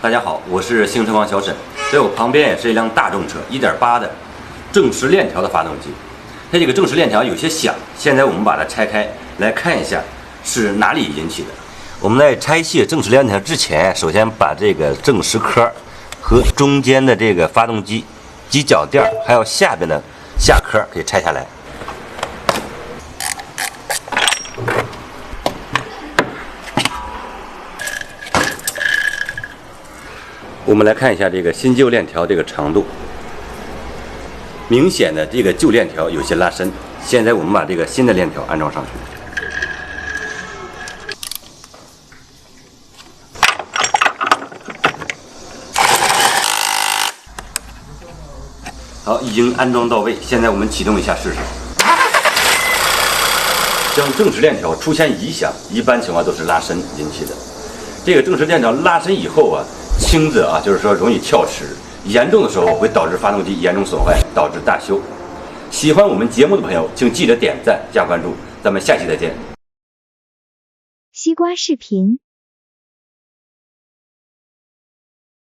大家好，我是新车王小沈，在我旁边也是一辆大众车，1.8的正时链条的发动机。它这个正时链条有些响，现在我们把它拆开来看一下是哪里引起的。我们在拆卸正时链条之前，首先把这个正时壳和中间的这个发动机机脚垫还有下边的下壳给拆下来。我们来看一下这个新旧链条这个长度，明显的这个旧链条有些拉伸。现在我们把这个新的链条安装上去。好，已经安装到位。现在我们启动一下试试。像正时链条出现异响，一般情况都是拉伸引起的。这个正时链条拉伸以后啊，轻则就是说容易跳齿，严重的时候会导致发动机严重损坏，导致大修。喜欢我们节目的朋友，请记得点赞加关注，咱们下期再见。西瓜视频。